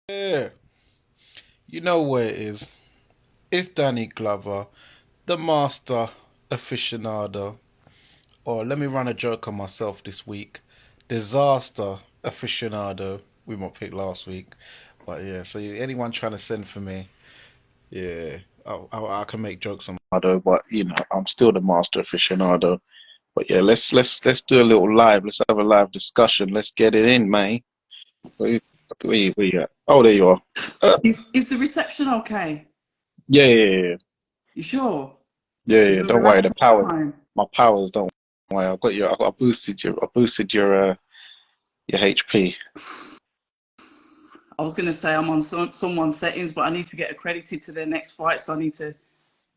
Yeah, you know where it is. It's Danny Glover, the master aficionado. Or let me run a joke on myself this week. Disaster aficionado. We might pick last week. But yeah, so anyone trying to send for me, yeah, I can make jokes on Aficionado, but I'm still the master aficionado. But yeah, let's do a little live. Let's have a live discussion. Let's get it in, man. Where you at? Oh, there you are. Is the reception okay? Yeah, yeah, yeah, yeah. You sure? Yeah, Is yeah, there a don't worry. lag The power, time? my powers, don't worry. I boosted your HP. I was going to say I'm on someone's settings, but I need to get accredited to their next fight, so I need to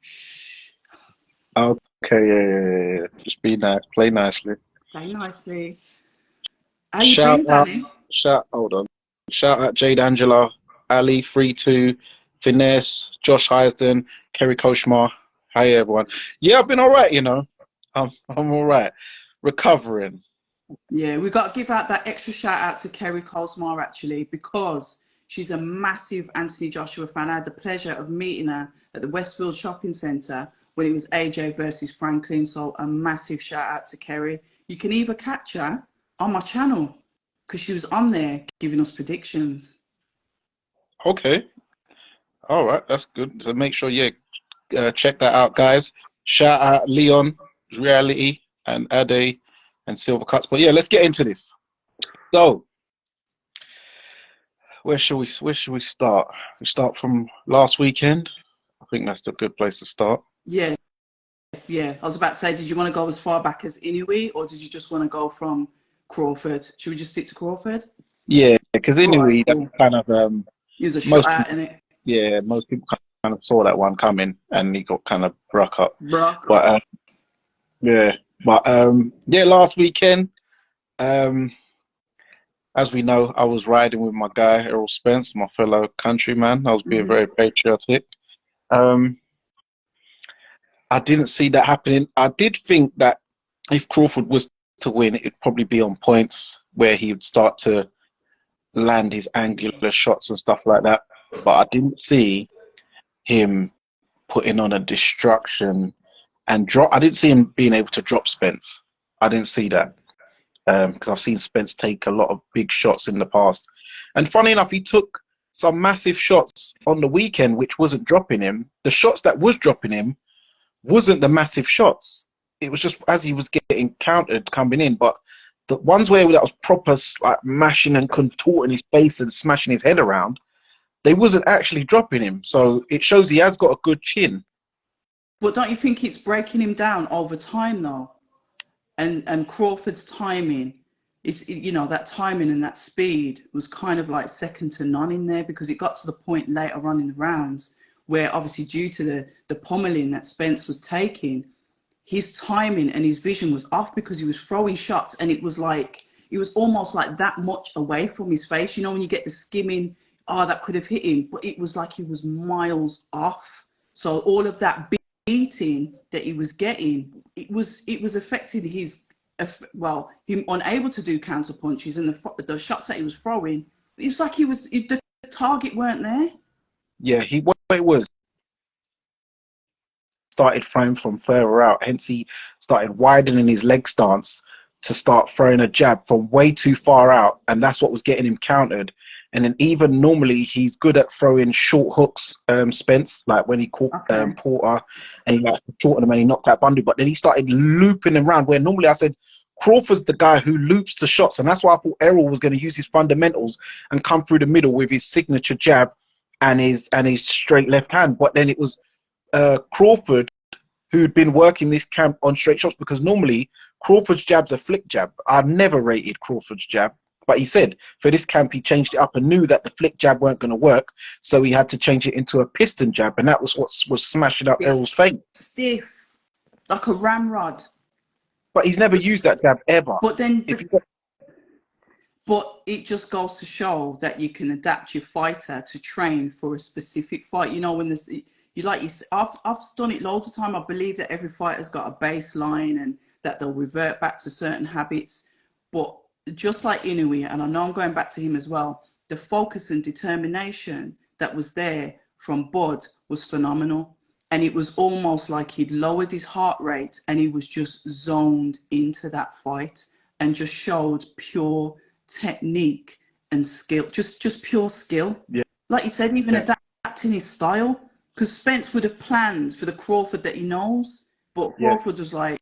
shh, Okay, yeah, yeah, yeah, yeah. Just be nice, play nicely. play nicely. How you Shout feeling, out, Danny? hold on. Shout out Jade Angela, Ali, 3-2, Finesse, Josh Heisden, Kerry Koshmar. Hi everyone. Yeah, I've been all right, I'm all right. Recovering. Yeah, we got to give out that extra shout out to Kerry Colsmar actually, because she's a massive Anthony Joshua fan. I had the pleasure of meeting her at the Westfield Shopping Centre when it was AJ versus Franklin. So a massive shout out to Kerry. You can either catch her on my channel because she was on there giving us predictions. Okay. All right, that's good. So make sure, yeah, check that out, guys. Shout out Leon, Reality, and Ade, and Silver Cuts. But yeah, let's get into this. So, where should we start? We start from last weekend. I think that's a good place to start. Yeah, yeah. I was about to say, did you want to go as far back as Inuit or did you just want to go from Crawford? Should we just stick to Crawford? Yeah, because All right, anyway, that's cool. kind of Use a shot most out people, in it. most people kind of saw that one coming, and he got kind of broke up. But Bruh. yeah, yeah, last weekend. Um, As we know, I was riding with my guy Errol Spence, my fellow countryman. I was being Hmm. very patriotic. Um, I didn't see that happening. I did think that if Crawford was to win, it'd probably be on points where he would start to land his angular shots and stuff like that. But I didn't see him putting on a destruction and drop. I didn't see him being able to drop Spence. I didn't see that. Because I've seen Spence take a lot of big shots in the past. And funny enough, he took some massive shots on the weekend, which wasn't dropping him. The shots that was dropping him wasn't the massive shots. It was just as he was getting countered coming in. But the ones where that was proper like mashing and contorting his face and smashing his head around, they wasn't actually dropping him. So it shows he has got a good chin. But don't you think it's breaking him down over time though? And Crawford's timing is, that timing and that speed was kind of like second to none in there, because it got to the point later on in the rounds where obviously due to the pummeling that Spence was taking, his timing and his vision was off because he was throwing shots and it was almost like that much away from his face. You know, when you get the skimming, oh, that could have hit him, but it was like he was miles off. So all of that beating that he was getting, it was affecting his, him unable to do counter punches, and the shots that he was throwing, it was like the target weren't there. Yeah, he what it was started throwing from further out. Hence, he started widening his leg stance to start throwing a jab from way too far out, and that's what was getting him countered. And then even normally he's good at throwing short hooks, Spence, like when he caught Okay. Porter and he like shortened him and he knocked out Bundy. But then he started looping him around where normally I said Crawford's the guy who loops the shots, and that's why I thought Errol was going to use his fundamentals and come through the middle with his signature jab and his straight left hand. But then it was Crawford who'd been working this camp on straight shots, because normally Crawford's jab's a flick jab. I've never rated Crawford's jab, but he said for this camp he changed it up and knew that the flick jab weren't going to work, so he had to change it into a piston jab, and that was what was smashing up Errol's face. Stiff, like a ramrod. But he's never used that jab ever. But then If you But it just goes to show that you can adapt your fighter to train for a specific fight. You know, when this, you like you, I've done it loads of time. I believe that every fighter's got a baseline and that they'll revert back to certain habits. But just like Inoue, and I know I'm going back to him as well, the focus and determination that was there from Bud was phenomenal. And it was almost like he'd lowered his heart rate and he was just zoned into that fight and just showed pure technique and skill, just pure skill. Yeah. Like you said, even adapting his style, because Spence would have planned for the Crawford that he knows, but Crawford was like,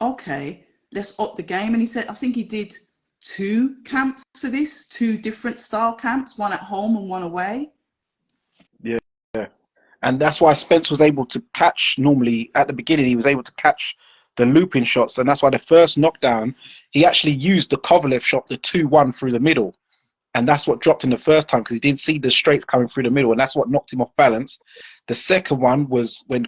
okay, let's up the game. And he said, I think he did 2 camps for this, 2 different style camps, one at home and one away. Yeah. And that's why Spence was able to catch, normally at the beginning, he was able to catch the looping shots. And that's why the first knockdown, he actually used the Kovalev shot, the 2-1 through the middle. And that's what dropped him the first time because he didn't see the straights coming through the middle. And that's what knocked him off balance. The second one was when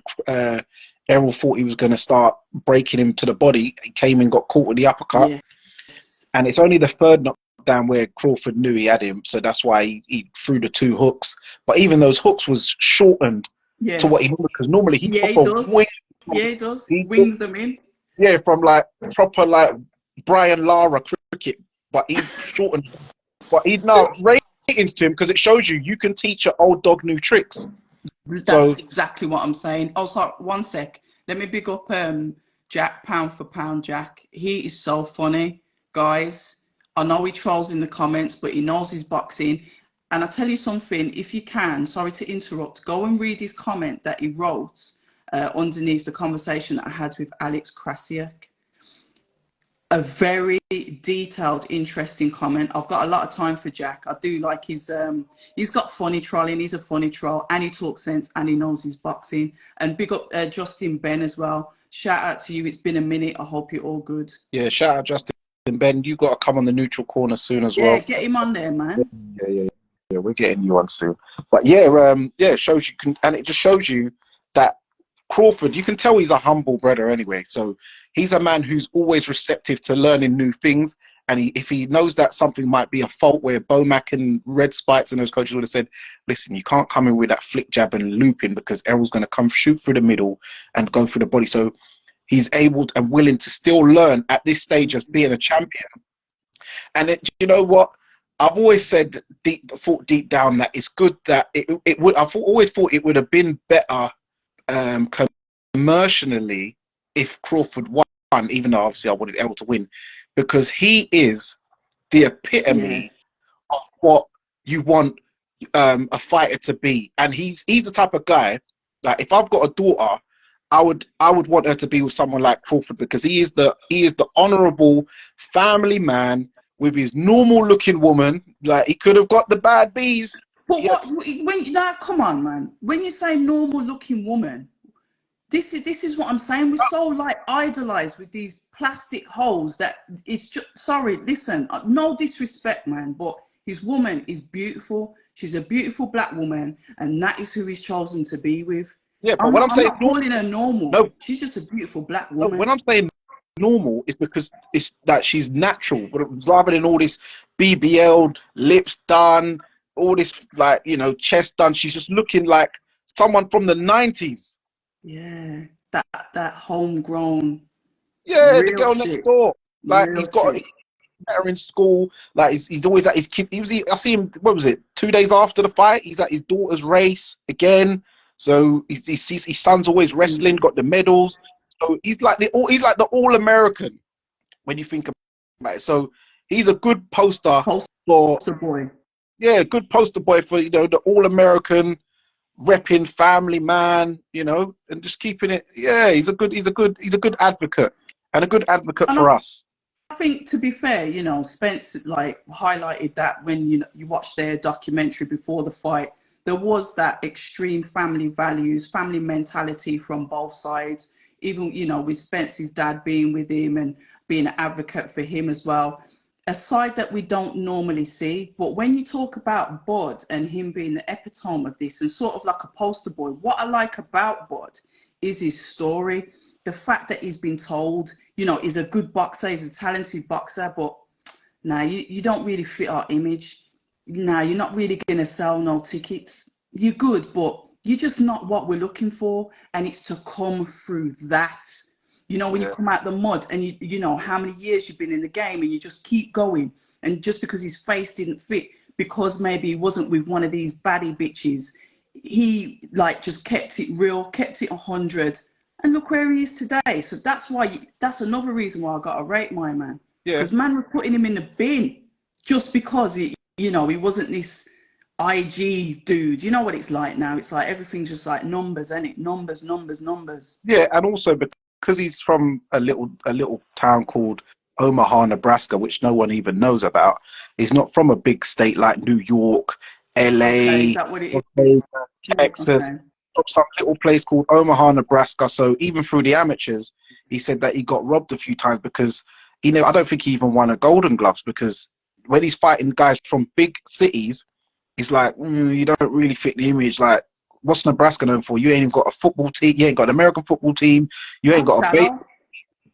Errol thought he was going to start breaking him to the body. He came and got caught with the uppercut. Yes. And it's only the third knockdown where Crawford knew he had him. So that's why he threw the 2 hooks. But even those hooks was shortened to what he normally, because normally he does. wing. He does. He wings them in. Yeah, from like proper like Brian Lara cricket. But he shortened. But he's now ratings to him because it shows you can teach an old dog new tricks. That's exactly what I'm saying. Oh, sorry, one sec. Let me big up Jack, pound for pound Jack. He is so funny, guys. I know he trolls in the comments, but he knows his boxing. And I tell you something, if you can, sorry to interrupt, go and read his comment that he wrote underneath the conversation that I had with Alex Krasiak. A very detailed, interesting comment. I've got a lot of time for Jack. I do like his, he's got funny trolling. He's a funny troll and he talks sense and he knows his boxing. And big up Justin Ben as well. Shout out to you. It's been a minute. I hope you're all good. Yeah, shout out Justin Ben. You got to come on the neutral corner soon as well. Yeah, get him on there, man. Yeah, we're getting you on soon. But yeah, it shows you can, and it just shows you that Crawford, you can tell he's a humble brother anyway. So he's a man who's always receptive to learning new things. And if he knows that something might be a fault, where Bomac and Red Spikes and those coaches would have said, listen, you can't come in with that flick jab and looping because Errol's going to come shoot through the middle and go through the body. So he's able and willing to still learn at this stage of being a champion. And you know what? I've always said, thought deep down that it's good that it would. I've always thought it would have been better commercially if Crawford won, even though obviously I wanted Errol to win, because he is the epitome of what you want a fighter to be, and he's the type of guy that if I've got a daughter, I would want her to be with someone like Crawford, because he is the honourable family man with his normal looking woman. Like, he could have got the bad bees. But come on, man. When you say normal looking woman, this is what I'm saying. We're so like idolized with these plastic holes that it's just, sorry, listen, no disrespect, man, but his woman is beautiful. She's a beautiful black woman, and that is who he's chosen to be with. Yeah, but I'm not calling her normal. No, she's just a beautiful black woman. No, when I'm saying normal, it's because it's that she's natural, rather than all this BBL, lips done, all this, like, chest done. She's just looking like someone from the 90s. Yeah, that homegrown. Yeah, the girl next door. Like, he's got her in school. Like, he's always at his kid. I see him. What was it? 2 days after the fight, he's at his daughter's race again. So his son's always wrestling, got the medals. So he's like the all-American when you think about it. So he's a good poster boy. Yeah, good poster boy for the all-American repping family man, and just keeping it. Yeah, he's a good advocate, and a good advocate for us. I think, to be fair, Spence like highlighted that when you watched their documentary before the fight. There was that extreme family values, family mentality from both sides. Even, with Spence's dad being with him and being an advocate for him as well. A side that we don't normally see. But when you talk about Bud and him being the epitome of this and sort of like a poster boy, what I like about Bud is his story. The fact that he's been told, he's a good boxer, he's a talented boxer, but now you don't really fit our image. No, you're not really going to sell no tickets. You're good, but you're just not what we're looking for. And it's to come through that. When you come out the mud and you know how many years you've been in the game and you just keep going. And just because his face didn't fit, because maybe he wasn't with one of these baddie bitches, he like just kept it real, kept it 100, and look where he is today. So that's why, that's another reason why I got to rate my man, Yeah. because man were putting him in the bin just because he, you know, he wasn't this IG dude. You know what it's like now? It's like everything's just like numbers, ain't it? Numbers, numbers, numbers. Yeah, and also because he's from a little town called Omaha, Nebraska, which no one even knows about. He's not from a big state like New York, Okay, is LA, that what it is? Texas. Okay. From some little place called Omaha, Nebraska. So even through the amateurs, he said that he got robbed a few times because I don't think he even won a Golden Gloves, because when he's fighting guys from big cities, it's like, you don't really fit the image. Like, what's Nebraska known for? You ain't even got a football team. You ain't got an American football team. You ain't I'm got shallow.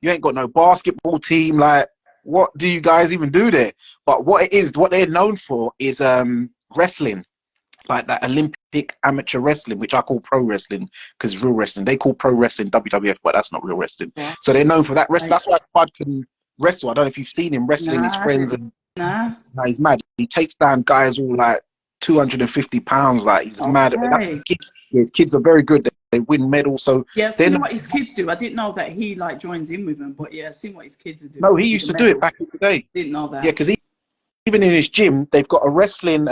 you ain't got no basketball team. Like, what do you guys even do there? But what they're known for is wrestling, like that Olympic amateur wrestling, which I call pro wrestling because real wrestling. They call pro wrestling WWF, but that's not real wrestling. Right. So they're known for that wrestling. That's why Bud can wrestle. I don't know if you've seen him wrestling his Nah, friends, and nah. he's mad. He takes down guys all like 250 pounds. Like, he's mad. And Okay. his kids are very good. They win medals. So Yeah, I've they're seen not, what his kids do. I didn't know that he like joins in with them, but yeah, I've seen what his kids are no, doing he with used the to do it medal. back in the day. Didn't know Yeah, that. because even in his gym, they've got a wrestling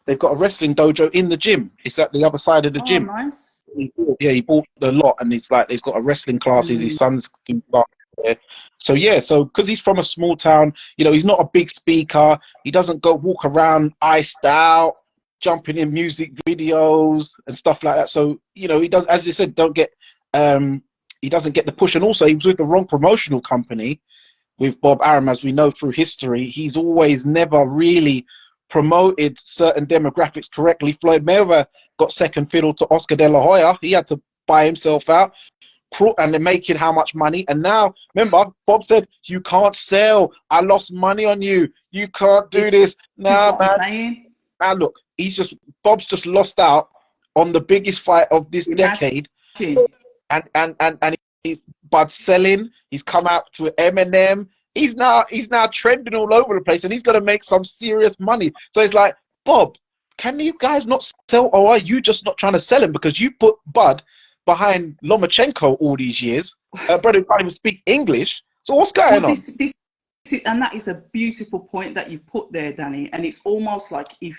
dojo in the gym. It's at the other side of the Oh, gym. nice. He bought the lot, and it's like he's got a wrestling classes. His son's do classes there. So yeah, so because he's from a small town, he's not a big speaker. He doesn't go walk around iced out, jumping in music videos and stuff like that. So he does, as you said, he doesn't get the push. And also, he was with the wrong promotional company with Bob Arum, as we know through history. He's always never really promoted certain demographics correctly. Floyd Mayweather got second fiddle to Oscar De La Hoya. He had to buy himself out, and they're making how much money. And now, remember, Bob said, you can't sell. I lost money on you. You can't do this. This is Nah, what I'm man. saying. Now look, Bob's just lost out on the biggest fight of this decade. Imagine. And he's Bud selling. He's come out to Eminem. He's now trending all over the place, and he's going to make some serious money. So it's like, Bob, can you guys not sell, or are you just not trying to sell him because you put Bud behind Lomachenko all these years? Brother can't even speak English. So what's going on? And that is a beautiful point that you've put there, Danny. And it's almost like if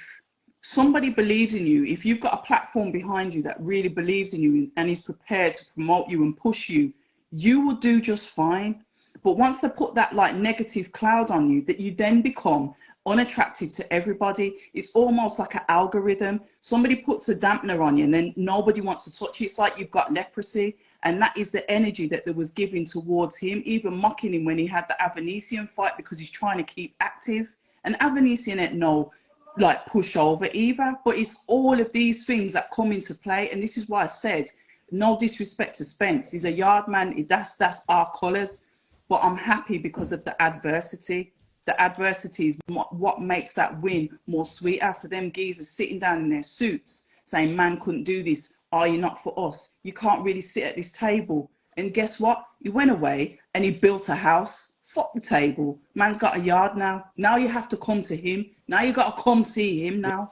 somebody believes in you, if you've got a platform behind you that really believes in you and is prepared to promote you and push you, you will do just fine. But once they put that like negative cloud on you, that you then become unattractive to everybody. It's almost like an algorithm. Somebody puts a dampener on you and then nobody wants to touch you. It's like you've got leprosy. And that is the energy that there was given towards him, even mocking him when he had the Avanesian fight because he's trying to keep active. And Avanesian ain't no like pushover either, but it's all of these things that come into play. And this is why I said, no disrespect to Spence. He's a yard man. That's our colours. But I'm happy because of the adversity. The adversity is what makes that win more sweeter for them geezers sitting down in their suits saying, man couldn't do this. Are you not for us? You can't really sit at this table. And guess what? He went away and he built a house. Fuck the table. Man's got a yard now. Now you have to come to him. Now you got to come see him now.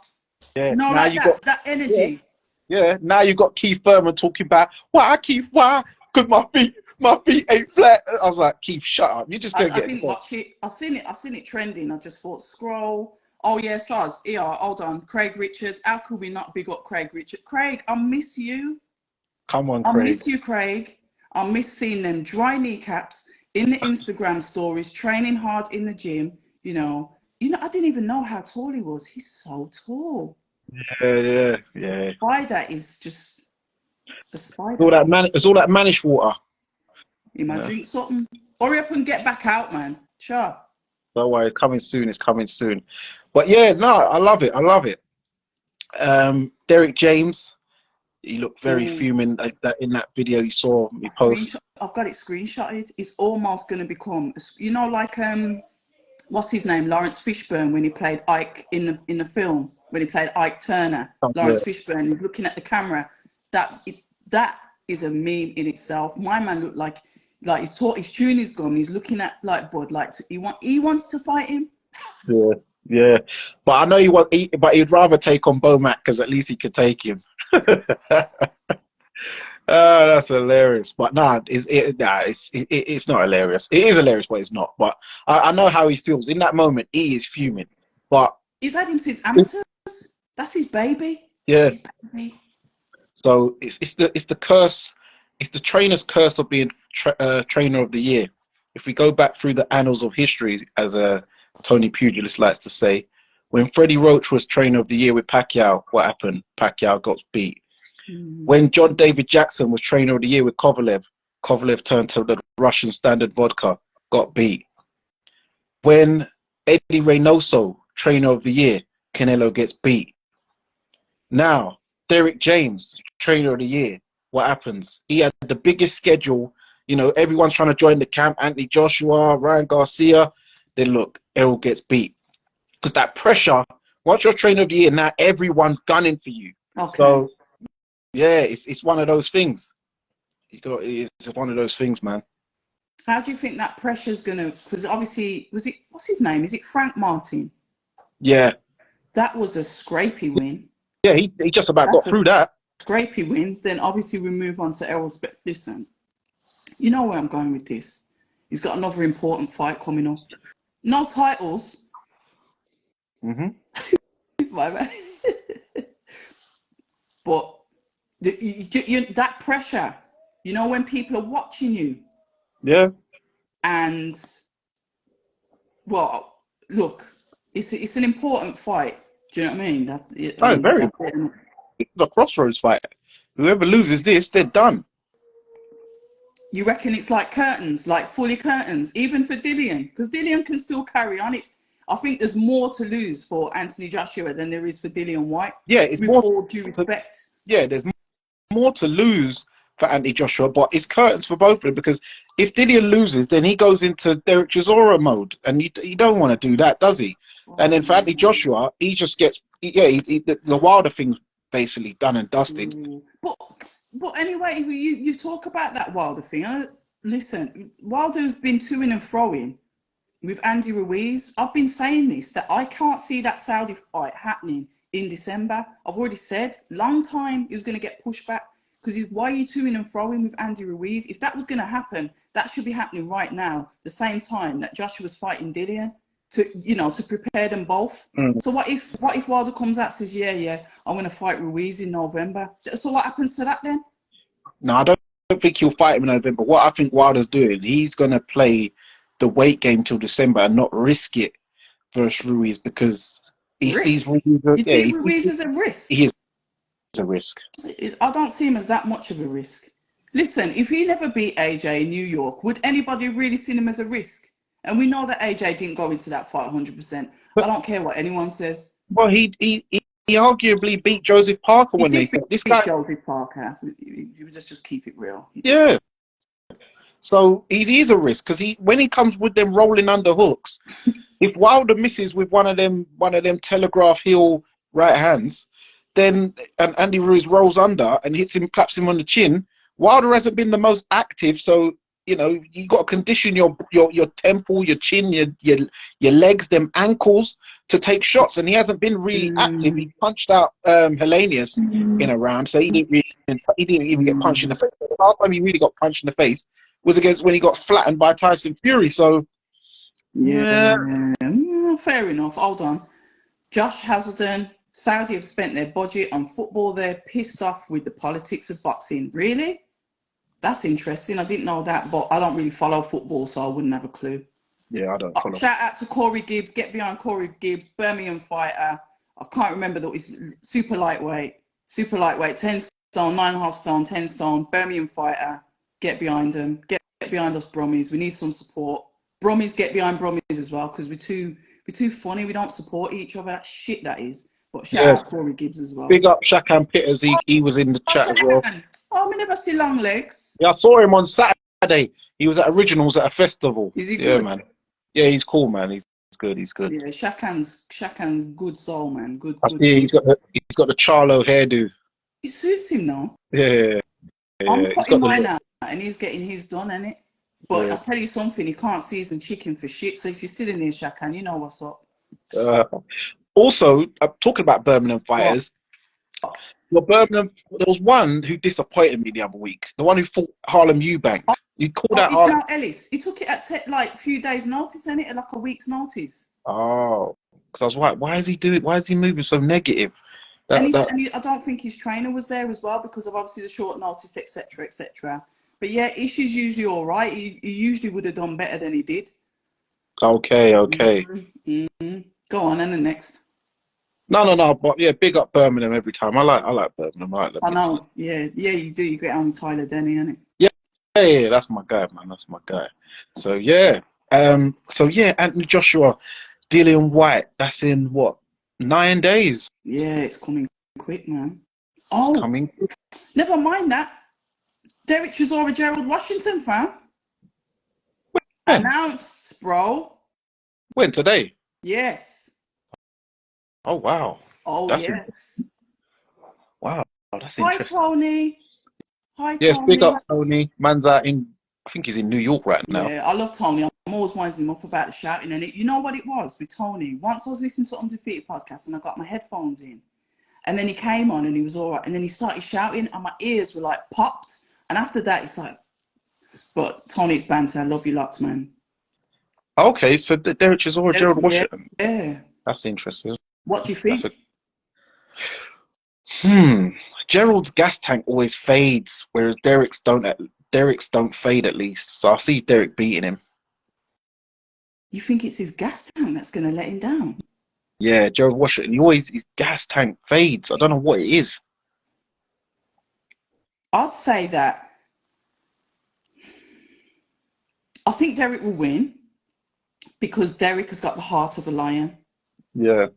Yeah. No, Now like you got that energy. Yeah, now you got Keith Thurman talking about why Keith, why? Because my feet ain't flat. I was like, Keith, shut up. You're just gonna I get didn't caught. watch it. I seen it trending. I just thought scroll. Oh yeah, Saz. Yeah, hold on. Craig Richards. How could we not big up Craig Richards? Craig, I miss you. Come on, I Craig. miss you, Craig. I miss seeing them dry kneecaps in the Instagram stories, training hard in the gym. I didn't even know how tall he was. He's so tall. Yeah. Spider is just a All spider. that it's all that manish water. You might Yeah. drink something. Hurry up and get back out, man. Sure. Don't worry, it's coming soon. It's coming soon. But yeah, no, I love it. I love it. Derek James, he looked very Ooh. fuming like that in that video you saw me post. I've got it screenshotted. It's almost going to become, like what's his name, Lawrence Fishburne, when he played Ike in the film, when he played Ike Turner. Yeah. Lawrence Fishburne, he's looking at the camera. That is a meme in itself. My man looked like he's chewing his gum. He's looking at like Bud, he wants to fight him. Yeah. Yeah, but I know but he'd rather take on Bomac because at least he could take him. That's hilarious. But it's not hilarious. It is hilarious, but it's not. But I know how he feels in that moment. He is fuming. But He's had him since amateurs. That's his baby. That's yeah, his baby. so it's the curse. It's the trainer's curse of being trainer of the year. If we go back through the annals of history, as Tony Pugilist likes to say, when Freddie Roach was trainer of the year with Pacquiao, what happened? Pacquiao got beat. When John David Jackson was trainer of the year with Kovalev, Kovalev turned to the Russian standard vodka, got beat. When Eddie Reynoso, trainer of the year, Canelo gets beat. Now, Derek James, trainer of the year, what happens? He had the biggest schedule. You know, everyone's trying to join the camp. Anthony Joshua, Ryan Garcia. Then look, Errol gets beat. Because that pressure, once you're trainer of the year, now everyone's gunning for you. Okay. So, yeah, it's one of those things. It's one of those things, man. How do you think that pressure's gonna? Because obviously, what's his name? Is it Frank Martin? Yeah. That was a scrapey win. Yeah, he just about got through that. Scrapey win. Then obviously we move on to Errol Spence. Listen, you know where I'm going with this. He's got another important fight coming up. No titles. My bad. But that pressure, you know, when people are watching you. Yeah. And well, look, it's an important fight. Do you know what I mean? It's very important. It's a crossroads fight. Whoever loses this, they're done. You reckon it's like curtains, like fully curtains, even for Dillian? Because Dillian can still carry on. I think there's more to lose for Anthony Joshua than there is for Dillian Whyte. Yeah, it's with more. All due respect. Yeah, there's more to lose for Anthony Joshua, but it's curtains for both of them because if Dillian loses, then he goes into Derek Chisora mode, and you don't want to do that, does he? And then for Anthony Joshua, he just gets the Wilder thing's basically done and dusted. But anyway, you talk about that Wilder thing. Listen, Wilder's been to-ing and fro-ing with Andy Ruiz. I've been saying this, that I can't see that Saudi fight happening in December. I've already said, long time he was going to get pushed back because why are you to-ing and fro-ing with Andy Ruiz? If that was going to happen, that should be happening right now, the same time that Joshua's fighting Dillian, to prepare them both. So what if Wilder comes out and says, yeah, I'm going to fight Ruiz in November? So what happens to that then? No, I don't think he'll fight him in November. What I think Wilder's doing, he's going to play the weight game till December and not risk it versus Ruiz because he sees Ruiz. You see Ruiz as a risk? He is a risk. I don't see him as that much of a risk. Listen, if he never beat AJ in New York, would anybody really see him as a risk? And we know that AJ didn't go into that fight 100%. I don't care what anyone says. Well, he arguably beat Joseph Parker when they fought. This guy, Joseph Parker. You just keep it real. Yeah. So he is a risk because when he comes with them rolling under hooks, if Wilder misses with one of them telegraph heel right hands, then and Andy Ruiz rolls under and claps him on the chin. Wilder hasn't been the most active, so you got to condition your temple, your chin, your legs, them ankles to take shots, and he hasn't been really active. He punched out Hellenius in a round, so he didn't even get punched in the face. The last time he really got punched in the face was against when he got flattened by Tyson Fury. So yeah. Fair enough. Hold on. Josh Hazelden, Saudi have spent their budget on football. They're pissed off with the politics of boxing. Really? That's interesting. I didn't know that, but I don't really follow football, so I wouldn't have a clue. Yeah, I don't follow. Shout out to Corey Gibbs. Get behind Corey Gibbs, Birmingham fighter. I can't remember that he's super lightweight, 10 stone, 9.5 stone, 10 stone, Birmingham fighter. Get behind him. Get behind us, Brummies. We need some support. Brummies, get behind Brummies as well, because we're too funny. We don't support each other. That's shit, that is. But shout out Corey Gibbs as well. Big up Shakan Pitters. He was in the chat as well. Oh, we never see long legs. Yeah, I saw him on Saturday. He was at Originals at a festival. Is he good? Yeah, man. Yeah, he's cool, man. He's good. He's good. Yeah, Shakan's good soul, man. Good. Yeah, he's got the Charlo hairdo. It suits him now. Yeah. I'm putting mine out, and he's getting his done, innit? But I'll tell you something, he can't season chicken for shit. So if you're sitting there, Shakan, you know what's up. Uh, also, talking about Birmingham What? fighters, well, Birmingham, there was one who disappointed me the other week. The one who fought Harlem Eubank. You called Oh, out it's Harlem. now Ellis. He took it at like a few days' notice, isn't it? Like a week's notice. Oh, because I was like, why is he doing? Why is he moving so negative? And That that. I don't think his trainer was there as well because of obviously the short notice, etc., etc. But yeah, Ishi's usually all right. He usually would have done better than he did. Okay, okay. Go on, and the next. No. But yeah, big up Birmingham every time. I like Birmingham. I like the I big fight. know. Yeah, yeah, you do. You get on with Tyler Denny, innit? Yeah, yeah, that's my guy, man. That's my guy. So yeah, Anthony Joshua, Dillian White. That's in what, 9 days? Yeah, it's coming quick, man. It's Oh, coming. never mind that. Derek Chisora, Gerald Washington, fam. When? Announced, bro. When today? Yes. Oh wow, Oh, that's in, yes. wow, that's Hi, interesting. Tony. Hi, Yes, big Tony. up Tony. Man's out in. I think he's in New York right now. Yeah, I love Tony. I'm always winding him up about the shouting. And you know what it was with Tony? Once I was listening to Undefeated podcast and I got my headphones in, and then he came on and he was all right. And then he started shouting, and my ears were like popped. And after that, it's like, but Tony's banter. I love you lots, man. Okay, so Derek Chisora, Gerald Yeah, Washington. yeah. That's interesting. What do you That's think? a hmm. Gerald's gas tank always fades, whereas Derek's don't fade at least. So I see Derek beating him. You think it's his gas tank that's going to let him down? Yeah, Gerald Washington. He always his gas tank fades. I don't know what it is. I'd say that I think Derek will win because Derek has got the heart of a lion Yeah,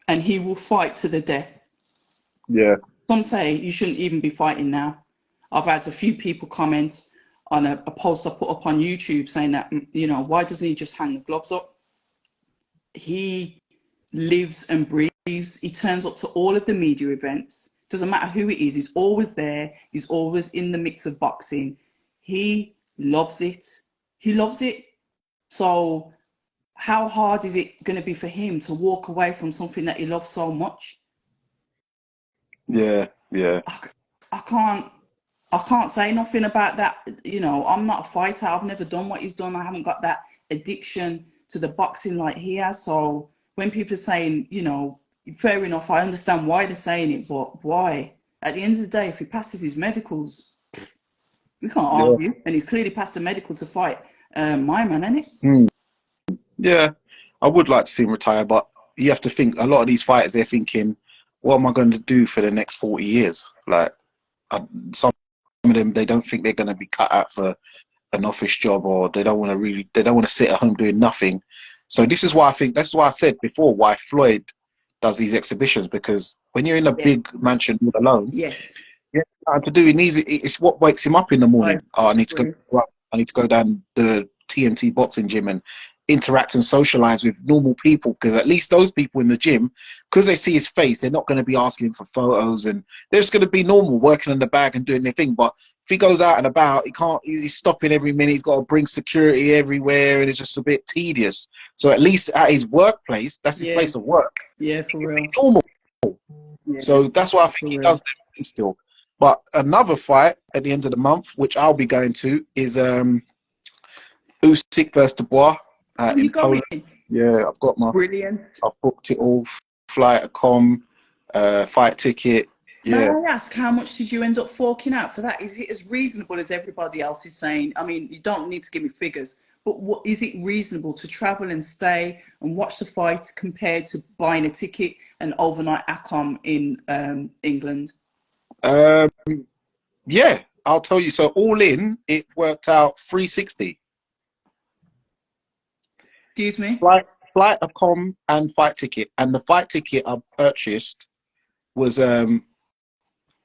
and he will fight to the death. yeah, Some say you shouldn't even be fighting now. I've had a few people comment on a post I put up on YouTube saying that, why doesn't he just hang the gloves up? He lives and breathes. He turns up to all of the media events. Doesn't matter who it is. He's always there. He's always in the mix of boxing. He loves it. He loves it. So how hard is it going to be for him to walk away from something that he loves so much? yeah, yeah, I can't say nothing about that. I'm not a fighter. I've never done what he's done. I haven't got that addiction to the boxing like he has. So when people are saying, fair enough, I understand why they're saying it, but why? At the end of the day, if he passes his medicals, we can't yeah. argue. And he's clearly passed the medical to fight my man, isn't it? Hmm. Yeah, I would like to see him retire, but you have to think a lot of these fighters, they're thinking, what am I going to do for the next 40 years? Like, some of them, they don't think they're going to be cut out for an office job, or they don't want to sit at home doing nothing. So this is why that's why I said before why Floyd does these exhibitions, because when you're in a Yes. big mansion all alone, Yes. yeah, nothing to do. It's what wakes him up in the I morning. Oh, I need to go. agree. I need to go down the TNT boxing gym and interact and socialize with normal people, because at least those people in the gym, because they see his face, they're not going to be asking for photos, and they're just going to be normal, working in the bag and doing their thing. But if he goes out and about, he can't. He's stopping every minute. He's got to bring security everywhere, and it's just a bit tedious. So at least at his workplace, that's his Yeah. place of work. Yeah, for He'll be real. normal. Yeah, So that's why I think for he real. does them still. But another fight at the end of the month, which I'll be going to, is Usyk versus Dubois Oh, you in going? Poland. Yeah, Brilliant. I've booked it all, flight, fight ticket. May Yeah. I ask, how much did you end up forking out for that? Is it as reasonable as everybody else is saying? I mean, you don't need to give me figures, but what is it reasonable to travel and stay and watch the fight compared to buying a ticket and overnight ACOM in England? Um, yeah, I'll tell you. So all in, it worked out 360. Excuse me? Flight, and fight ticket. And the fight ticket I purchased was the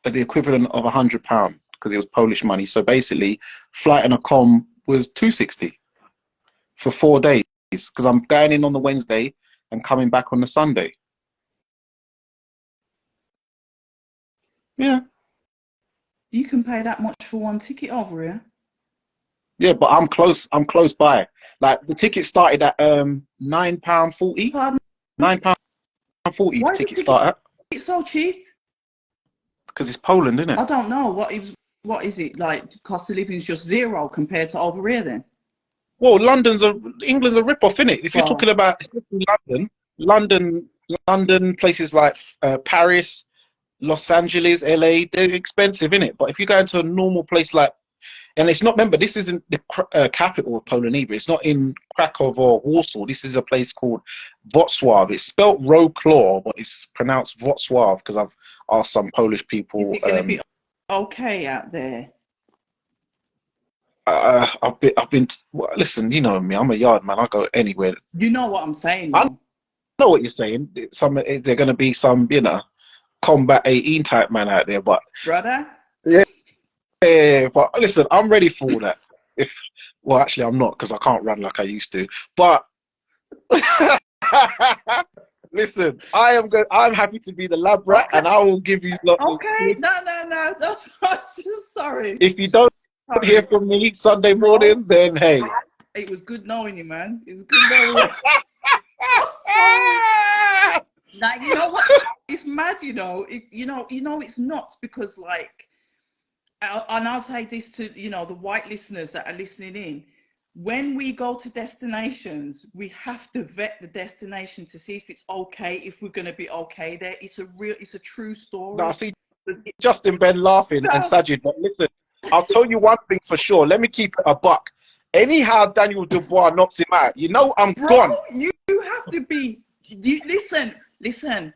equivalent of £100 because it was Polish money. So basically, flight and a com was 260 for 4 days, because I'm going in on the Wednesday and coming back on the Sunday. Yeah, You can pay that much for one ticket over here? Yeah, but I'm close. I'm close by. Like the ticket started at £9.40. Pardon? £9.40 the Why is the ticket ticket start at. so cheap? Because it's Poland, isn't it? I don't know. What is it like? Cost of living is just zero compared to over here then? Well, England's a rip-off, innit? If you're Well, talking about especially London, places like Paris, Los Angeles, LA, they're expensive, innit? But if you go into a normal place like, and it's not, remember, this isn't the capital of Poland either. It's not in Krakow or Warsaw. This is a place called Wrocław. It's spelt Wrocław, but it's pronounced Wrocław because I've asked some Polish is people. it going to be okay out there? I've been. Well, listen, you know me. I'm a yard man. I go anywhere. You know what I'm saying, I though. know what you're saying. They're going to be some, combat 18 type man out there, but Brother? yeah, but listen, I'm ready for all that. Well, actually, I'm not because I can't run like I used to. But listen, I am good. I'm happy to be the lab rat, Okay. and I will give you lots of Okay. No. That's sorry. If you don't hear from me Sunday morning, then hey. It was good knowing you, man. It was good knowing you. Now, you know what? It's mad, you know. It's not because, like, and I'll say this to, the white listeners that are listening in. When we go to destinations, we have to vet the destination to see if it's okay, if we're going to be okay there. It's a true story. No, I see Justin Ben laughing and Sajid, but listen, I'll tell you one thing for sure. Let me keep it a buck. Anyhow, Daniel Dubois knocks him out. I'm gone. You have to be. Listen.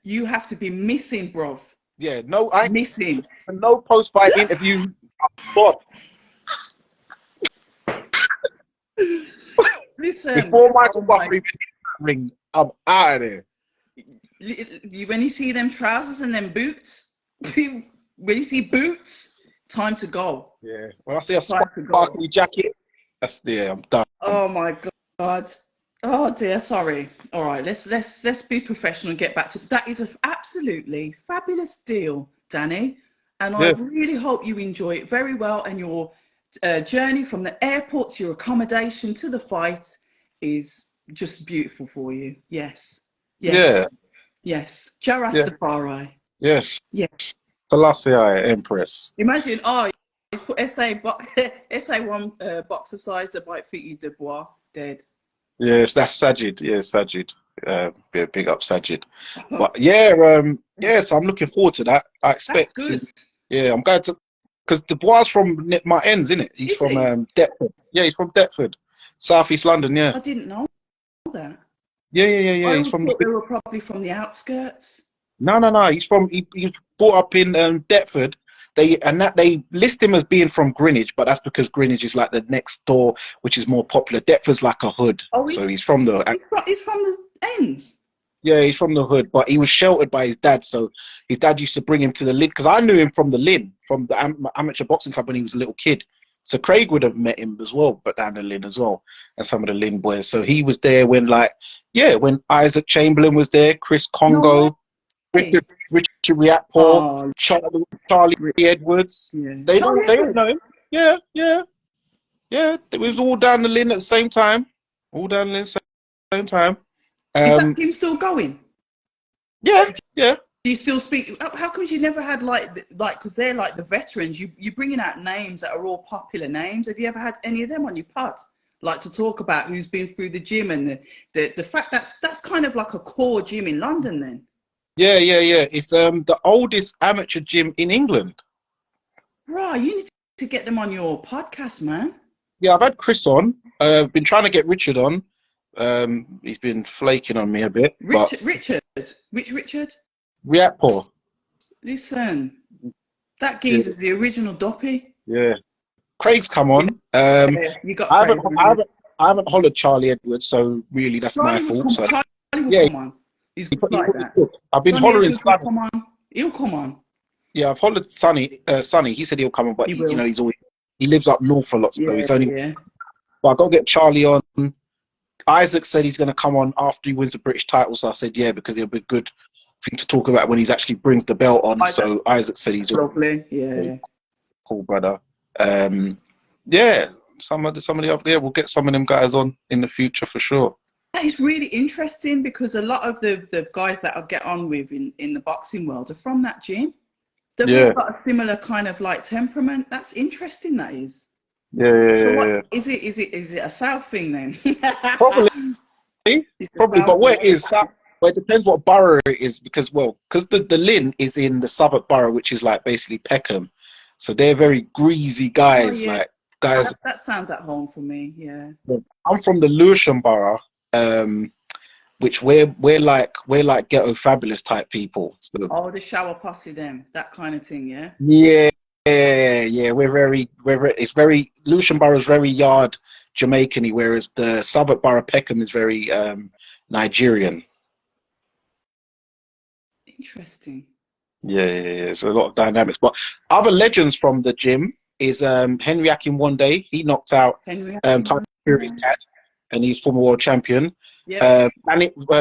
You have to be missing, bruv. Yeah, no, I missing. No post-fight interview. I'm Listen. Before Michael Buffer even ring, I'm out of there. When you see them trousers and them boots, when you see boots, time to go. Yeah. When I see a sparkly jacket, I'm done. Oh my God. Oh dear, sorry. All right, let's be professional and get back to that. Is an absolutely fabulous deal, Dani, and I really hope you enjoy it very well. And your journey from the airport to your accommodation to the fight is just beautiful for you. Yes. Yeah. Yes. Jarastafari. Yes. Yes. Selassie, Empress. Imagine, he's put SA1 boxer size that might fit you, Dubois, dead. Yes, that's Sajid. Yeah, Sajid. Big up Sajid. But yeah, so I'm looking forward to that. I expect. That's good. Yeah, I'm going to, because Dubois from my ends, isn't it? He's from Deptford. Yeah, he's from Deptford, South East London. Yeah. I didn't know that. Yeah. I He's from. thought they were probably from the outskirts. No. He's brought up in Deptford. They list him as being from Greenwich, but that's because Greenwich is like the next door, which is more popular. Deptford's like a hood, so he's from the. He's from the ends. Yeah, he's from the hood, but he was sheltered by his dad. So his dad used to bring him to the Lynn, because I knew him from the Lynn, from the amateur boxing club when he was a little kid. So Craig would have met him as well, but down the Lynn as well, and some of the Lynn boys. So he was there when Isaac Chamberlain was there, Chris Congo, Richard Riakpo, Charlie Edwards. Yeah. They don't know him. Yeah. It was all down the Lynn at the same time. Is that team still going? Yeah. Do you still speak? How come you never had because they're like the veterans? You're bringing out names that are all popular names. Have you ever had any of them on your pod? Like to talk about who's been through the gym and the fact that's kind of like a core gym in London then. Yeah. It's the oldest amateur gym in England. Right, you need to get them on your podcast, man. Yeah, I've had Chris on. I've been trying to get Richard on. He's been flaking on me a bit. Richard? Which Richard? Riakpo. Listen, that geezer's the original Doppy. Yeah. Craig's come on. You got I haven't hollered Charlie Edwards, so really that's my fault. Charlie will come on. He's good like that. I've been hollering Sonny. He'll come on. Yeah, I've hollered Sonny. He said he'll come on, but he lives up north a lot, so he's only. Yeah. But I got to get Charlie on. Isaac said he's going to come on after he wins the British title, so I said yeah, because it'll be a good thing to talk about when he actually brings the belt on. So Isaac said he's lovely. Yeah. Cool brother. Yeah, some of the other, yeah, we'll get some of them guys on in the future for sure. It's really interesting because a lot of the guys that I get on with in the boxing world are from that gym. They've all Yeah, got a similar kind of like temperament. That's interesting, that is. yeah, yeah, So yeah, what yeah. is it a South thing then? Probably, It's a probably, South but where thing. it is, well, it depends what borough it is because, well, because the Lynn is in the Southwark borough, which is like basically Peckham, so they're very greasy Oh guys, yeah, like guys. that sounds at home for me. Yeah. I'm from the Lewisham borough, which we're like ghetto fabulous type people. So Oh, the shower posse, them, that kind of thing. Yeah. yeah, yeah, it's very Lewisham borough is very yard Jamaican-y, whereas the Southwark borough Peckham is very Nigerian. Interesting. Yeah, yeah, yeah. It's a lot of dynamics. But other legends from the gym is Henry Akinwande. He knocked out Henry. Tyson Fury's dad, and he's former world champion. Yep.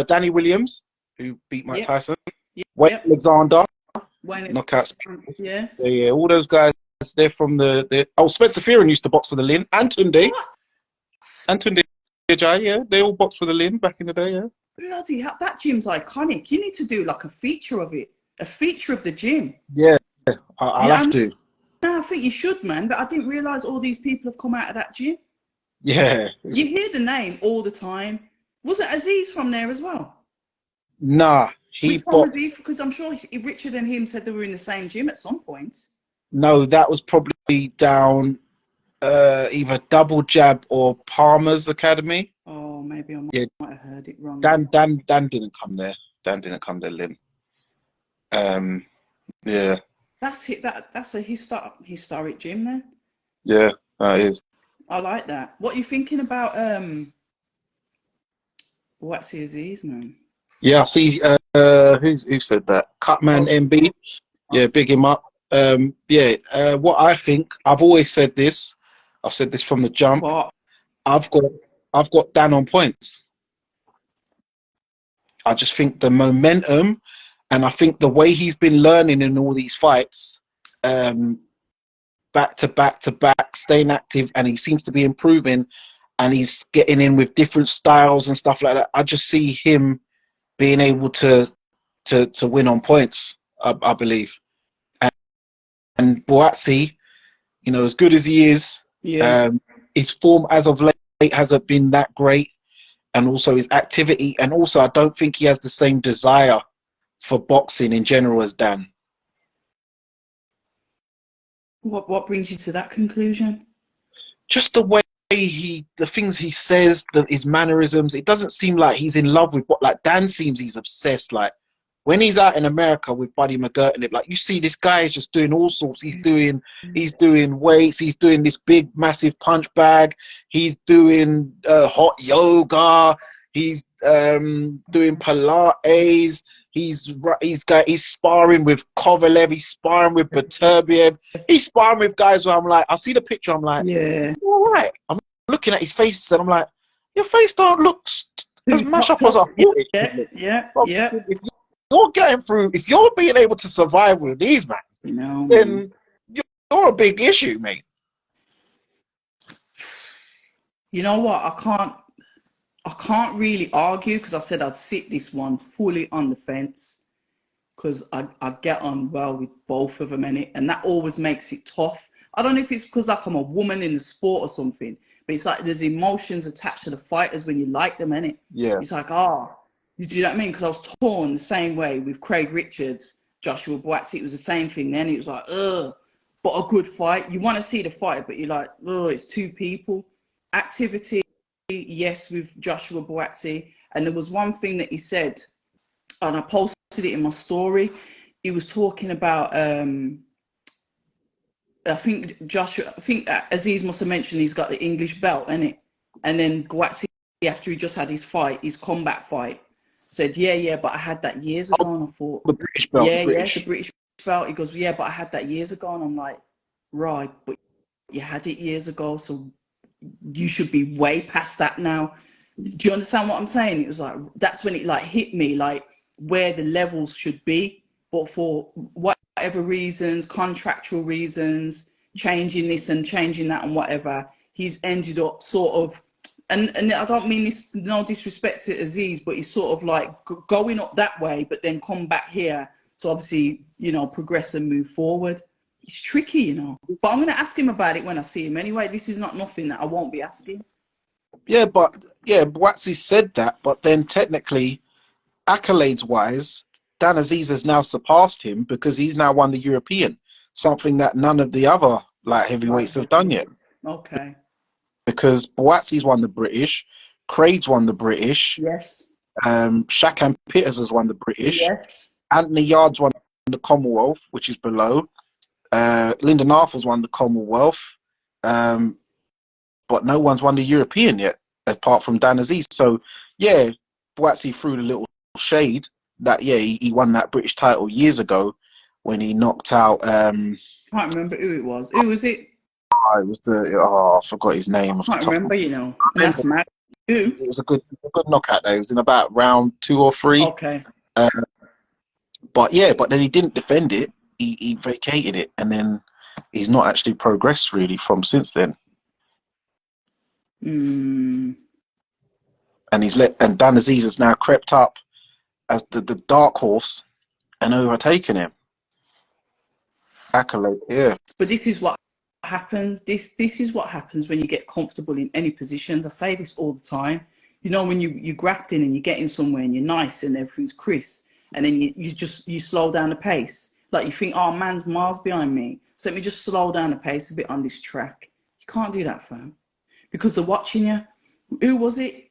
Danny Williams, who beat Mike Yep. Tyson. Yep. Wayne Yep. Alexander, When it, knockout. Spence. yeah. Yeah, yeah. All those guys, they're from the. Oh, Spencer Fearon used to box for the Lynn. What? Antunde, yeah. They all boxed for the Lynn back in the day, yeah. Bloody hell, that gym's iconic. You need to do like a feature of it, a feature of the gym. Yeah, I'll Yeah, have to. I think you should, man. But I didn't realize all these people have come out of that gym. Yeah. You hear the name all the time. Wasn't Azeez from there as well? Nah, he Which one was boxed. he? Because I'm sure Richard and him said they were in the same gym at some point. No, that was probably down either Double Jab or Palmer's Academy. Oh, maybe I Yeah, might have heard it wrong. Dan didn't come there. Dan didn't come there, Lynn. Yeah, That's a historic gym then. yeah, that is. I like that. What are you thinking about Buatsi Azeez, man? Yeah, I see. Who said that? Cutman Oh, MB. Yeah, big him up. Yeah. What I think, I've always said this. I've said this from the jump. what? I've got, I've got Dan on points. I just think the momentum, and I think the way he's been learning in all these fights, um, back to back to back, staying active, and he seems to be improving, and he's getting in with different styles and stuff like that. I just see him being able to win on points. I believe, and Buatsi, as good as he is, Yeah. um, his form as of late hasn't been that great, and also his activity, and also I don't think he has the same desire for boxing in general as Dan. What brings you to that conclusion? Just the way the things he says, his mannerisms, it doesn't seem like he's in love with what, like Dan seems he's obsessed. Like when he's out in America with Buddy McGurk, like you see this guy is just doing all sorts. He's doing weights, he's doing this big massive punch bag, he's doing hot yoga, he's doing Pilates. He's sparring with Kovalev, he's sparring with Beterbiev, he's sparring with guys where I'm like, I see the picture, I'm like, Yeah. all right. I'm looking at his face and I'm like, your face don't look as much up as I thought it Yeah, should look. yeah, Well, yeah. if you're getting through, if you're being able to survive with these man, then you're a big issue, mate. You know what? I can't really argue because I said I'd sit this one fully on the fence because I get on well with both of them in it, and that always makes it tough. I don't know if it's because like I'm a woman in the sport or something, but it's like there's emotions attached to the fighters when you like them, innit? Yeah. It's like, do you know what I mean? Because I was torn the same way with Craig Richards, Joshua Buatsi. It was the same thing then. It was like, but a good fight. You want to see the fight, but you're like, it's two people. Activity, yes, with Joshua Buatsi. And there was one thing that he said, and I posted it in my story. He was talking about I think Azeez must have mentioned he's got the English belt, innit? And then Buatsi, after he just had his fight, his combat fight, said, yeah, but I had that years ago. And I thought, The British belt. the British belt. He goes, yeah, but I had that years ago. And I'm like, right, but you had it years ago, so you should be way past that now. Do you understand what I'm saying? It was like, that's when it like hit me, like where the levels should be. But for whatever reasons, contractual reasons, changing this and changing that and whatever, he's ended up sort of, and I don't mean this, no disrespect to Azeez, but he's sort of like going up that way, but then come back here to obviously, you know, progress and move forward. It's tricky, you know. But I'm going to ask him about it when I see him anyway. This is not nothing that I won't be asking. Yeah, but yeah, Buatsi said that, but then technically, accolades-wise, Dan Azeez has now surpassed him because he's now won the European, something that none of the other light heavyweights have done yet. Okay. Because Buatsi's won the British, Craig's won the British, Yes. Shakan Pitters has won the British, Yes. Anthony Yard's won the Commonwealth, which is below. Lyndon Arthur's won the Commonwealth, but no one's won the European yet, apart from Dan Azeez. So, yeah, Buatsi threw the little shade that, yeah, he won that British title years ago when he knocked out... I can't remember who it was. Who was it? It was I forgot his name off I the can't top. remember, you know. And that's mad. Who? It was a good knockout, though. It was in about round 2 or 3. Okay. But yeah, but then he didn't defend it. He vacated it, and then he's not actually progressed really from since then. Mm. And and Dan Azeez has now crept up as the dark horse and overtaken him. Accolade, yeah. But this is what happens. This is what happens when you get comfortable in any positions. I say this all the time. You know, when you're grafting and you're getting somewhere and you're nice and everything's crisp, and then you slow down the pace. Like you think, oh, man's miles behind me, so let me just slow down the pace a bit on this track. You can't do that, fam, because they're watching you. Who was it?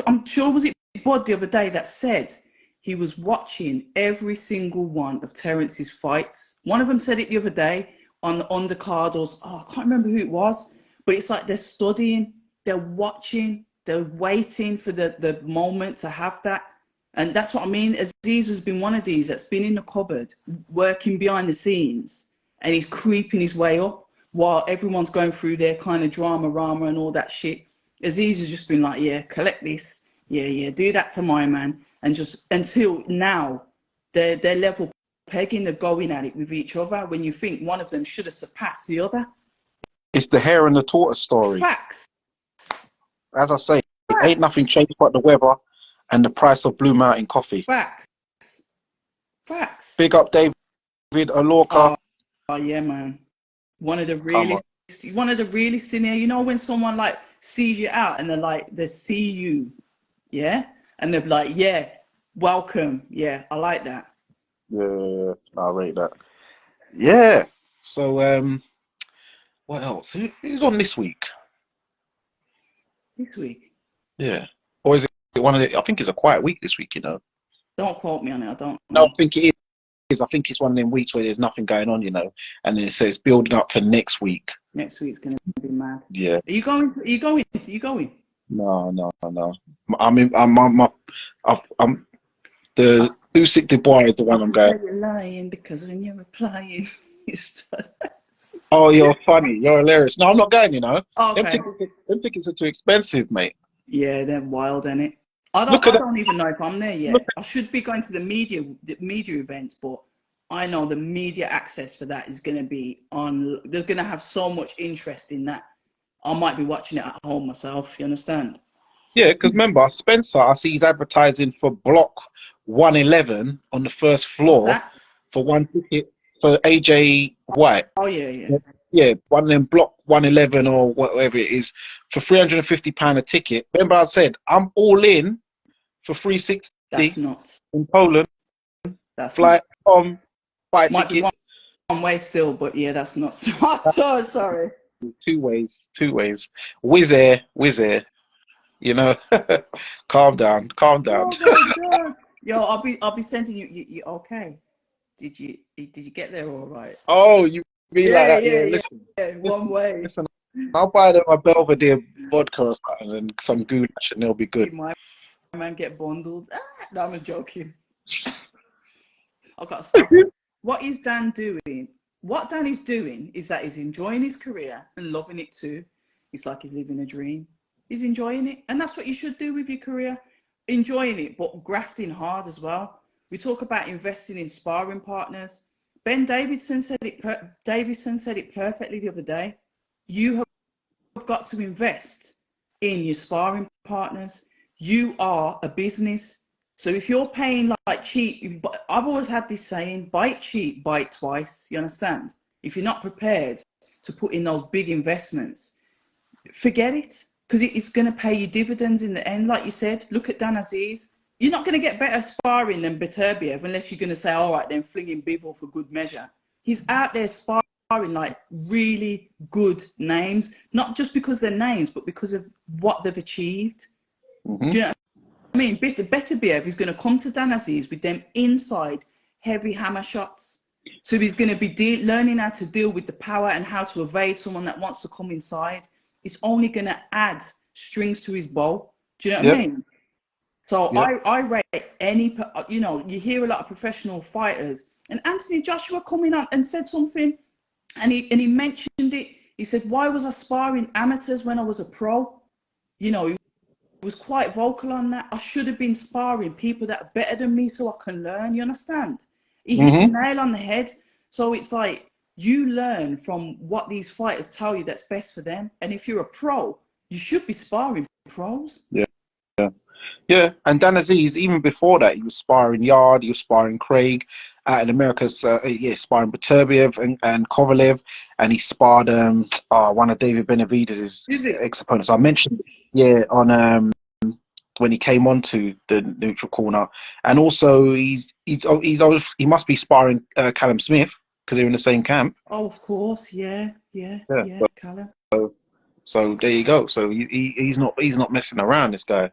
I'm sure was it Bud the other day that said he was watching every single one of Terrence's fights. One of them said it the other day on the undercard, or I can't remember who it was, but it's like they're studying, they're watching, they're waiting for the moment to have that. And that's what I mean. Azeez has been one of these that's been in the cupboard, working behind the scenes, and he's creeping his way up while everyone's going through their kind of drama, and all that shit. Azeez has just been like, yeah, collect this. Yeah, do that to my man. And just until now, they're level pegging, they're going at it with each other when you think one of them should have surpassed the other. It's the hare and the tortoise story. Facts. As I say, Facts. ain't nothing changed but the weather and the price of Blue Mountain coffee. Facts. Big up David Alorca. Oh yeah, man. One of the realest in here. You know when someone like sees you out and they're like, they see you, yeah? And they're like, yeah, welcome. Yeah, I like that. Yeah, I rate that. Yeah. So, what else? Who's on this week? This week? Yeah. Or is it one of the... I think it's a quiet week this week, you know. Don't quote me on it. I don't know. No, I think it is. I think it's one of them weeks where there's nothing going on, you know. And then it says building up for next week. Next week's going to be mad. Yeah. Are you going? Are you going? No. I'm the Usyk Dubois is the one I'm going. You're lying because when you're replying, oh, you're funny. You're hilarious. No, I'm not going. You know, okay. Them tickets are too expensive, mate. Yeah, they're wild, innit? I don't even know if I'm there yet. I should be going to the media events, but I know the media access for that is going to be on. They're going to have so much interest in that. I might be watching it at home myself. You understand? Yeah, because remember, Spencer, I see he's advertising for block 111 on the first floor for one ticket for AJ Whyte. Oh, yeah. Yeah, one of them block 111 or whatever it is for £350 a ticket. Remember I said, I'm all in for 360. That's nuts. In Poland. That's flight from fight might ticket. Be one way still, but yeah, that's nuts. Oh, sorry. Two ways. Wizz Air. You know, calm down. Oh my God. Yo, I'll be sending you. Okay? Did you get there all right? Oh, you mean like that? Yeah, listen. Yeah, one way. Listen, I'll buy them a Belvedere vodka or something and some goulash, and they'll be good. My man get bundled. No, I'm joking. I've got to stop. What is Dan doing? What Dan is doing is that he's enjoying his career and loving it too. It's like he's living a dream. He's enjoying it. And that's what you should do with your career. Enjoying it, but grafting hard as well. We talk about investing in sparring partners, Ben Davidson said it. Davidson said it perfectly the other day. You have got to invest in your sparring partners. You are a business. So if you're paying like cheap, I've always had this saying, bite cheap, bite twice. You understand? If you're not prepared to put in those big investments, forget it. Because it's going to pay you dividends in the end. Like you said, look at Dan Azeez. You're not going to get better sparring than Beterbiev unless you're going to say, all right, then fling in Bivol for good measure. He's out there sparring like really good names, not just because they're names, but because of what they've achieved. Mm-hmm. Do you know what I mean? Beterbiev is going to come to Dan Azeez with them inside heavy hammer shots. So he's going to be learning how to deal with the power and how to evade someone that wants to come inside. It's only going to add strings to his bow. Do you know what I mean? So I rate any, you know, you hear a lot of professional fighters, and Anthony Joshua coming up and said something, and he mentioned it. He said, why was I sparring amateurs when I was a pro? You know, he was quite vocal on that. I should have been sparring people that are better than me so I can learn, you understand? He hit the nail on the head. So it's like, you learn from what these fighters tell you that's best for them. And if you're a pro, you should be sparring pros. Yeah, and Dan Azeez, even before that, he was sparring Yard, he was sparring Craig, out in America, sparring Beterbiev and Kovalev, and he sparred one of David Benavidez's ex-opponents. I mentioned, on when he came onto the neutral corner, and also he must be sparring Callum Smith because they're in the same camp. Oh, of course, yeah, Callum. So there you go. So he's not messing around, this guy.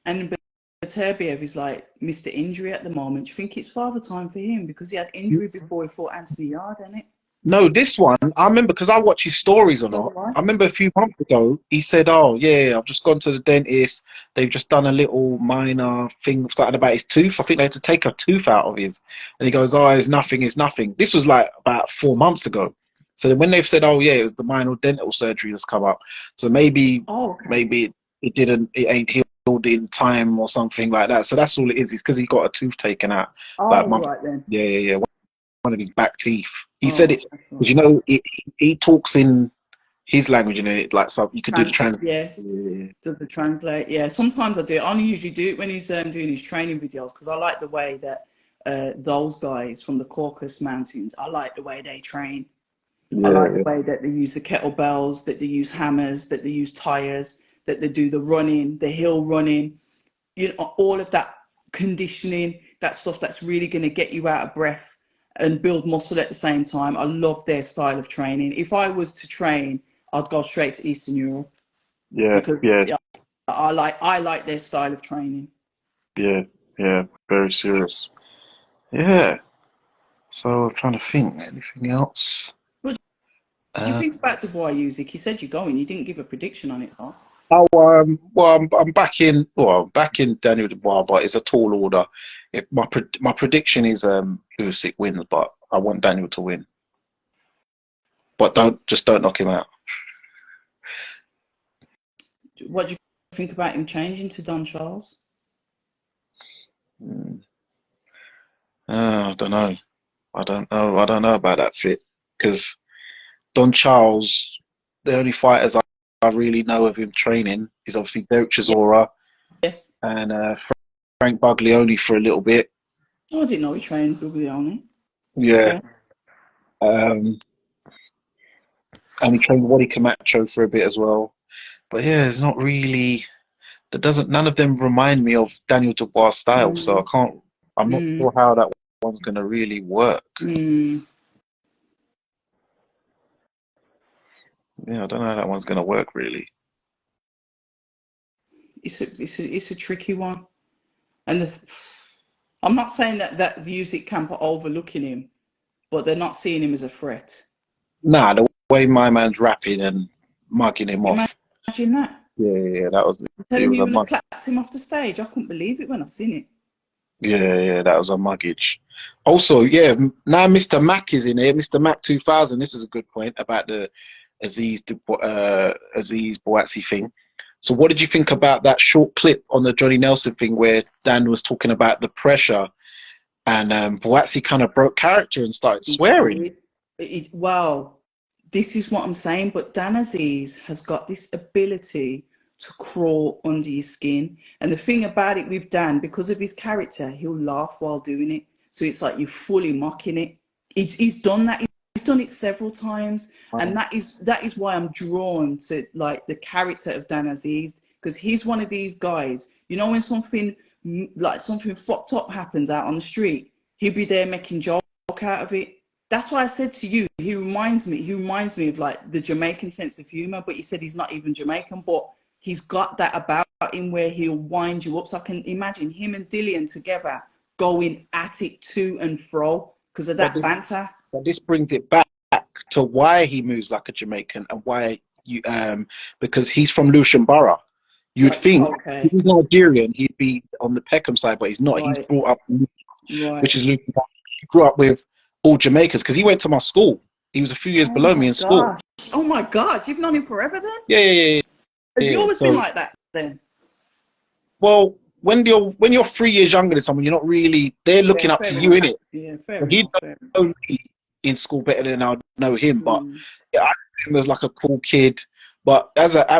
And Beterbiev is like Mr. Injury at the moment. Do you think it's father time for him because he had injury before he fought Anthony Yard, isn't it? No, this one, I remember because I watch his stories a lot. I remember a few months ago, he said, oh, yeah, I've just gone to the dentist. They've just done a little minor thing, something about his tooth. I think they had to take a tooth out of his. And he goes, oh, it's nothing. This was like about 4 months ago. So then when they've said, oh, yeah, it was the minor dental surgery that's come up. So maybe it ain't healed in time or something like that. So that's all it is. It's because he got a tooth taken out. Oh, right then. Yeah. One of his back teeth. He said it, because you know, he talks in his language, and it like so you could do the translate. Do the translate. Yeah, sometimes I do it. I only usually do it when he's doing his training videos because I like the way that those guys from the Caucasus Mountains. I like the way they train. I like the way that they use the kettlebells, that they use hammers, that they use tires, that they do the running, the hill running. You know, all of that conditioning, that stuff that's really going to get you out of breath and build muscle at the same time. I love their style of training. If I was to train, I'd go straight to Eastern Europe. Because I like their style of training. Yeah, very serious. Yeah. So I'm trying to think, anything else? What do you think about Dubois Usyk? He said you're going. You didn't give a prediction on it, though. I'm backing Daniel Dubois, but it's a tall order. My prediction is Usyk wins, but I want Daniel to win. But don't knock him out. What do you think about him changing to Don Charles? I don't know. I don't know about that fit, because Don Charles, the only fighters I really know of him training is obviously Derek Chisora, and Frank Buglioni for a little bit. Oh, I didn't know he trained Buglioni. Yeah. And he trained Wadi Camacho for a bit as well. But yeah, it's not really. None of them remind me of Daniel Dubois' style, so I'm not sure how that one's gonna really work. Yeah, I don't know how that one's gonna work really. It's a tricky one, and I'm not saying that the Usyk camp are overlooking him, but they're not seeing him as a threat. Nah, the way my man's rapping and mugging him off. Imagine that. Yeah, that was. Telling me you would have clapped him off the stage. I couldn't believe it when I seen it. Yeah, that was a muggage. Also, now Mr. Mac is in here. Mr. Mac 2000. This is a good point about the Azeez Buatsi thing. So, what did you think about that short clip on the Johnny Nelson thing where Dan was talking about the pressure And Buatsi kind of broke character and started He swearing. did. Well, this is what I'm saying, but Dan Azeez has got this ability to crawl under your skin. And the thing about it with Dan, because of his character, he'll laugh while doing it. So it's like you're fully mocking it. He's done that. He's done it several times. And that is why I'm drawn to like the character of Dan Azeez, because he's one of these guys, you know, when something like something fucked up happens out on the street, he'll be there making jokes out of it. That's why I said to you, he reminds me of like the Jamaican sense of humor, but he said he's not even Jamaican, but he's got that about him where he'll wind you up. So I can imagine him and Dillian together going at it to and fro because of that banter. But this brings it back to why he moves like a Jamaican and why you because he's from Lucian Borough. You'd think if he's Nigerian, he'd be on the Peckham side, but he's not. He's brought up, which is Lucian Borough. He grew up with all Jamaicans because he went to my school. He was a few years below me in school. Oh my God, you've known him forever then? Yeah. Have you always been like that then? Well, when you're 3 years younger than someone, you're not really. They're looking up to you, innit? Yeah, fair enough. He knows me in school better than I know him, but yeah, I know him as like a cool kid. But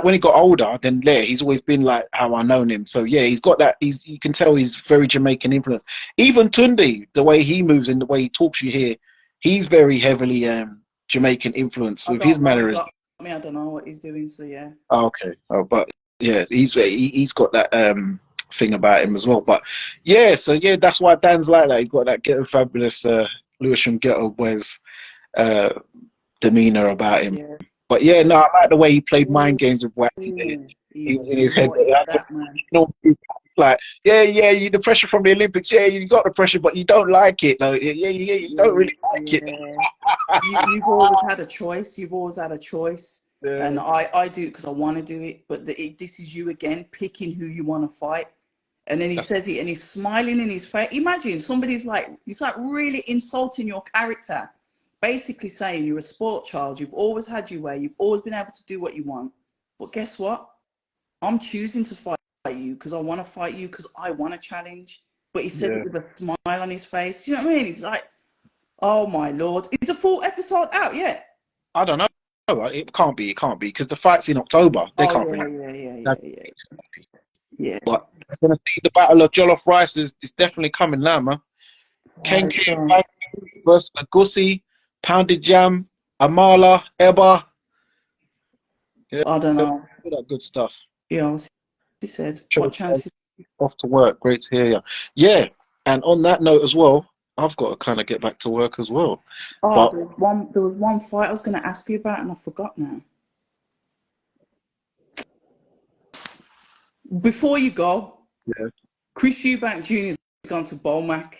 when he got older, then he's always been like how I known him. So yeah, he's got that. You can tell he's very Jamaican influence. Even Tunde, the way he moves and the way he talks, you hear, he's very heavily Jamaican influence with his mannerisms. I don't know what he's doing, so yeah. Okay, but yeah, he's got that thing about him as well. But yeah, so yeah, that's why Dan's like that. He's got that ghetto fabulous Lewisham Ghetto Boys demeanor about him. Yeah. But yeah, no, I like the way he played mind games with Whyte. He was in his head. Like, you the pressure from the Olympics. Yeah, you got the pressure, but you don't like it. No, you don't really like it. You've always had a choice. You've always had a choice. Yeah. And I do it because I want to do it. But this is you again, picking who you want to fight. And then he says it and he's smiling in his face. Imagine somebody's like, he's like really insulting your character. Basically saying you're a sport child, you've always had your way, you've always been able to do what you want. But guess what? I'm choosing to fight you because I want to fight you because I want a challenge. But he said it with a smile on his face. You know what I mean? He's like, oh my Lord. Is the full episode out yet? I don't know. It can't be because the fight's in October. They can't be. Yeah. But I'm going to see the Battle of Jollof Rice is definitely coming now, man. Ken versus Agusi. Pounded Jam, Amala, Eba. Yeah, I don't know. All that good stuff. Yeah, he said. What chances? Off to work. Great to hear you. Yeah, and on that note as well, I've got to kind of get back to work as well. Oh, there was one fight I was going to ask you about and I forgot now. Before you go, Chris Eubank Jr. has gone to Beaumac.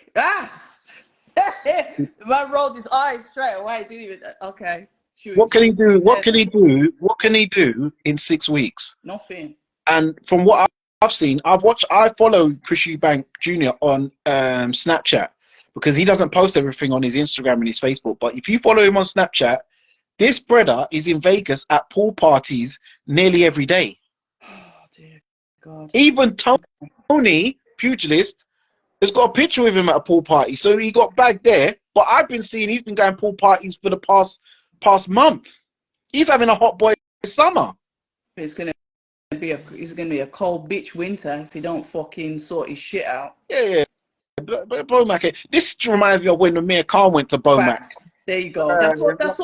The man rolled his eyes straight away. Didn't even. Okay. What can he do? What can he do? What can he do in 6 weeks? Nothing. And from what I've seen, I follow Chris Eubank Jr. on Snapchat because he doesn't post everything on his Instagram and his Facebook. But if you follow him on Snapchat, this brother is in Vegas at pool parties nearly every day. Oh dear God. Even Tony, pugilist, has got a picture with him at a pool party. So he got bagged there. But I've been seeing he's been going pool parties for the past month. He's having a hot boy summer. It's gonna be a cold bitch winter if he don't fucking sort his shit out. Yeah. Beaumac. This reminds me of when Amir Khan went to Beaumac. There you go. That's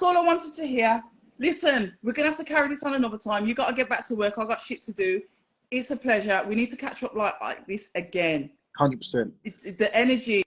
all I wanted to hear. Listen, we're gonna have to carry this on another time. You got to get back to work. I got shit to do. It's a pleasure. We need to catch up like this again. 100%. The energy,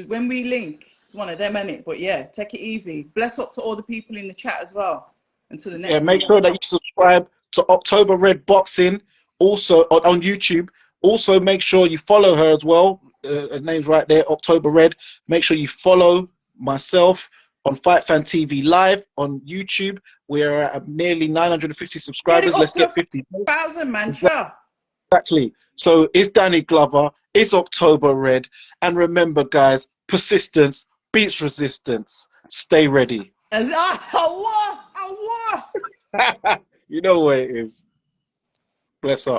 when we link, it's one of them, isn't it? But yeah, take it easy. Bless up to all the people in the chat as well. Until the next. Yeah, make sure that you subscribe to October Red Boxing, also on YouTube. Also, make sure you follow her as well. Her name's right there, October Red. Make sure you follow myself on Fight Fan TV Live on YouTube. We're at nearly 950 subscribers. Let's get 50,000, man. Sure. Exactly. So it's Danny Glover. It's October Red. And remember, guys, persistence beats resistance. Stay ready. You know where it is. Bless up.